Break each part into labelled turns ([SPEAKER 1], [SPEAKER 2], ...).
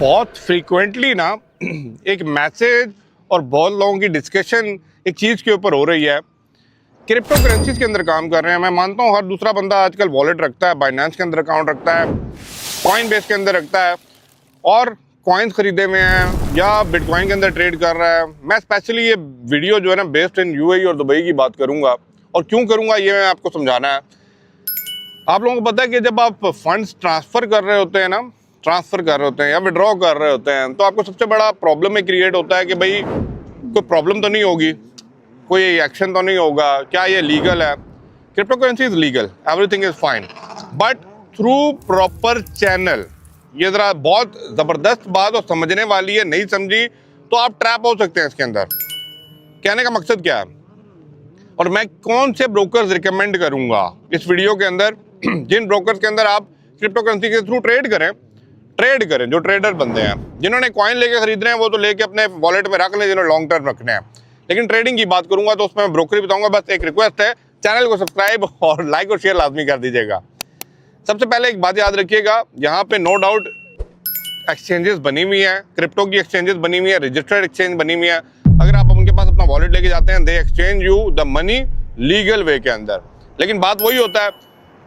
[SPEAKER 1] बहुत फ्रीक्वेंटली ना एक मैसेज और बहुत लोगों की डिस्कशन एक चीज़ के ऊपर हो रही है। क्रिप्टो करेंसीज के अंदर काम कर रहे हैं। मैं मानता हूँ हर दूसरा बंदा आजकल वॉलेट रखता है, बाइनेंस के अंदर अकाउंट रखता है, कॉइन बेस के अंदर रखता है और कॉइन्स खरीदे हुए हैं या बिटकॉइन के अंदर ट्रेड कर रहा है। मैं स्पेशली ये वीडियो जो है ना बेस्ड इन यूएई और दुबई की बात करूँगा, और क्यों करूँगा ये मैं आपको समझाना है। आप लोगों को पता है कि जब आप फंड्स ट्रांसफ़र कर रहे होते हैं ना, ट्रांसफ़र कर रहे होते हैं या विड्रॉ कर रहे होते हैं, तो आपको सबसे बड़ा प्रॉब्लम ये क्रिएट होता है कि भाई कोई प्रॉब्लम तो नहीं होगी, कोई एक्शन तो नहीं होगा, क्या ये लीगल है। Crypto currency is legal, everything is fine, but through proper channel. ये ज़रा बहुत ज़बरदस्त बात और समझने वाली है, नहीं समझी तो आप ट्रैप हो सकते हैं इसके अंदर। कहने का मकसद क्या है और मैं कौन से ब्रोकर्स रिकमेंड करूंगा इस वीडियो के अंदर, जिन ब्रोकर्स के अंदर आप क्रिप्टो करेंसी के थ्रू ट्रेड करें, जो ट्रेडर बंदे हैं, जिन्होंने कॉइन लेके खरीद रहे हैं वो तो लेके अपने वॉलेट में रख लें, जिन्होंने लॉन्ग टर्म रखने हैं। लेकिन ट्रेडिंग की बात करूंगा तो उसमें मैं ब्रोकर ही बताऊंगा। बस एक रिक्वेस्ट है, चैनल को सब्सक्राइब और लाइक और शेयर लाजमी कर दीजिएगा। सबसे पहले एक बात याद रखिएगा, यहाँ पे नो डाउट एक्सचेंजेस बनी हुई है, क्रिप्टो की एक्सचेंजेस बनी हुई है, रजिस्टर्ड एक्सचेंज बनी हुई है। अगर आप उनके पास अपना वॉलेट लेके जाते हैं, दे exchange you the money legal way के अंदर। लेकिन बात वही होता है,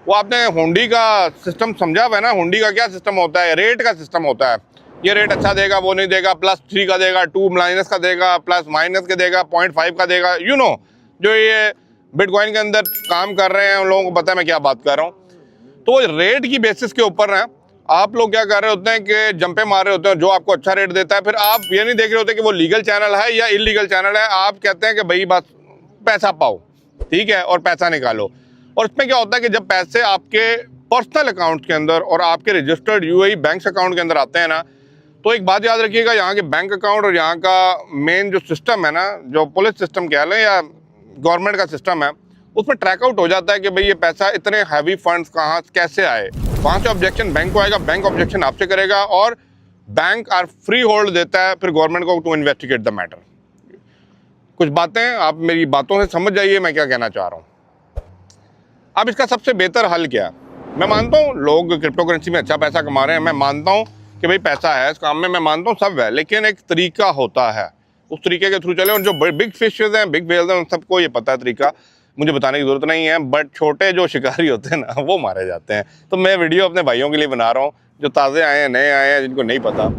[SPEAKER 1] वो आपने हुंडी का सिस्टम समझा हुआ है ना। हुंडी का क्या सिस्टम होता है? रेट का सिस्टम होता है। ये रेट अच्छा देगा, वो नहीं देगा, +3 का देगा, 2 माइनस का देगा, प्लस माइनस के देगा, 0.5 का देगा। जो ये बिटकॉइन के अंदर काम कर रहे हैं उन लोगों को पता है मैं क्या बात कर रहा हूँ। तो रेट की बेसिस के ऊपर है, आप लोग क्या कर रहे होते हैं कि जंपे मार रहे होते हैं जो आपको अच्छा रेट देता है। फिर आप ये नहीं देख रहे होते कि वो लीगल चैनल है या इलीगल चैनल है। आप कहते हैं कि भाई बस पैसा पाओ, ठीक है, और पैसा निकालो। और इसमें क्या होता है कि जब पैसे आपके पर्सनल अकाउंट के अंदर और आपके रजिस्टर्ड यूएई बैंक अकाउंट के अंदर आते हैं ना, तो एक बात याद रखिएगा, यहाँ के बैंक अकाउंट और यहाँ का मेन जो सिस्टम है ना, जो पुलिस सिस्टम कह लें या गवर्नमेंट का सिस्टम है, उसमें ट्रैक आउट हो जाता है कि भाई ये पैसा इतने हैवी फंड्स कहाँ कैसे आए। वहाँ से ऑब्जेक्शन बैंक को आएगा, बैंक ऑब्जेक्शन आपसे करेगा और बैंक आर फ्री होल्ड देता है फिर गवर्नमेंट को टू इन्वेस्टिगेट द मैटर। कुछ बातें आप मेरी बातों से समझ जाइए मैं क्या कहना चाह रहा हूँ। अब इसका सबसे बेहतर हल क्या है? मैं मानता हूँ लोग क्रिप्टो करेंसी में अच्छा पैसा कमा रहे हैं, मैं मानता हूँ कि भाई पैसा है इस काम में, मैं मानता हूँ सब है, लेकिन एक तरीका होता है, उस तरीके के थ्रू चले। और जो बिग फिशेज हैं, बिग वेल्स हैं, उन सबको ये पता है तरीका, मुझे बताने की ज़रूरत नहीं है। बट छोटे जो शिकारी होते हैं ना, वो मारे जाते हैं। तो मैं वीडियो अपने भाइयों के लिए बना रहा हूँ जो ताज़े आए हैं, नए आए हैं, जिनको नहीं पता।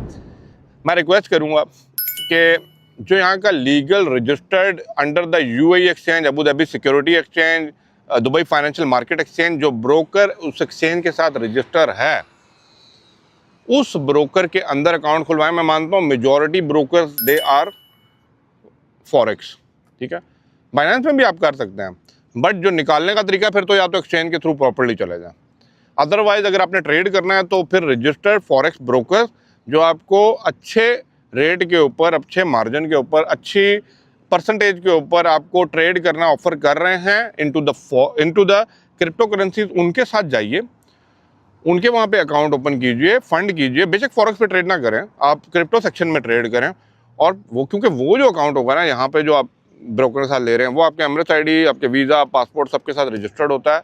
[SPEAKER 1] मैं रिक्वेस्ट करूँगा कि जो यहाँ का legal registered under the UAE exchange, Abu Dhabi security exchange, Dubai financial market exchange, जो ब्रोकर उस एक्सचेंज के साथ रजिस्टर है, उस ब्रोकर के अंदर अकाउंट खुलवाएं। मैं मानता हूँ majority brokers they are forex, ठीक है। बाइनेंस में भी आप कर सकते हैं, बट जो निकालने का तरीका फिर तो या तो एक्सचेंज के थ्रू प्रॉपर्ली चले जाए। अदरवाइज अगर आपने ट्रेड करना है तो फिर रजिस्टर्ड फॉरेक्स ब्रोकर जो आपको अच्छे रेट के ऊपर, अच्छे मार्जिन के ऊपर, अच्छी परसेंटेज के ऊपर आपको ट्रेड करना ऑफर कर रहे हैं इनटू द क्रिप्टो करेंसीज, उनके साथ जाइए, उनके वहाँ पे अकाउंट ओपन कीजिए, फंड कीजिए। बेशक फॉरेक्स पे ट्रेड ना करें, आप क्रिप्टो सेक्शन में ट्रेड करें। और वो क्योंकि वो जो अकाउंट होगा ना यहाँ पे जो आप ब्रोकर के साथ ले रहे हैं, वो आपके एमरेट्स आईडी, आपके वीज़ा, पासपोर्ट सबके साथ रजिस्टर्ड होता है।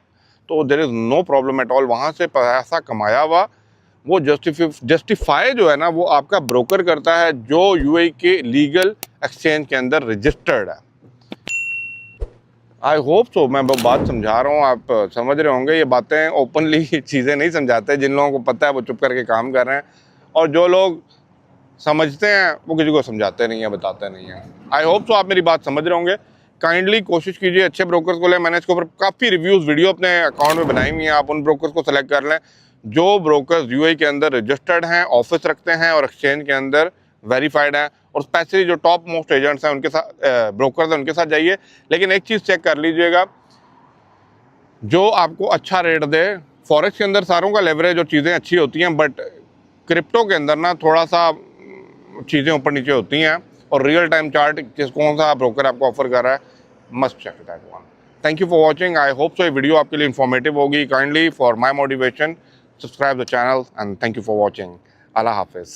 [SPEAKER 1] तो there is no problem at all. वहाँ से पैसा कमाया हुआ वो जस्टिफाई जो है ना, वो आपका ब्रोकर करता है जो यूएई के लीगल एक्सचेंज के अंदर रजिस्टर्ड है। आई होप सो मैं वो बात समझा रहा हूँ, आप समझ रहे होंगे। ये बातें ओपनली चीज़ें नहीं समझाते, जिन लोगों को पता है वो चुप करके काम कर रहे हैं, और जो लोग समझते हैं वो किसी को समझाते नहीं है, बताते नहीं हैं। आई होप सो आप मेरी बात समझ रहे होंगे। काइंडली कोशिश कीजिए अच्छे ब्रोकर्स को लें। मैंने इसके ऊपर काफ़ी रिव्यूज़ वीडियो अपने अकाउंट में बनाई हुई हैं, आप उन ब्रोकर्स को सेलेक्ट कर लें जो ब्रोकर्स यूएई के अंदर रजिस्टर्ड हैं, ऑफिस रखते हैं और एक्सचेंज के अंदर वेरीफाइड हैं। और स्पेशली जो टॉप मोस्ट एजेंट्स हैं उनके साथ, ब्रोकर्स हैं, उनके साथ जाइए। लेकिन एक चीज़ चेक कर लीजिएगा, जो आपको अच्छा रेट दे। फॉरेक्स के अंदर सारों का लेवरेज और चीज़ें अच्छी होती हैं, बट क्रिप्टो के अंदर ना थोड़ा सा चीज़ें ऊपर नीचे होती हैं। और रियल टाइम चार्ट कौन सा ब्रोकर आपको ऑफर कर रहा है, must check that one. Thank you for watching. I hope so ये वीडियो आपके लिए इन्फॉर्मेटिव होगी। Kindly for my motivation subscribe the channel and thank you for watching. अल्लाह हाफिज़।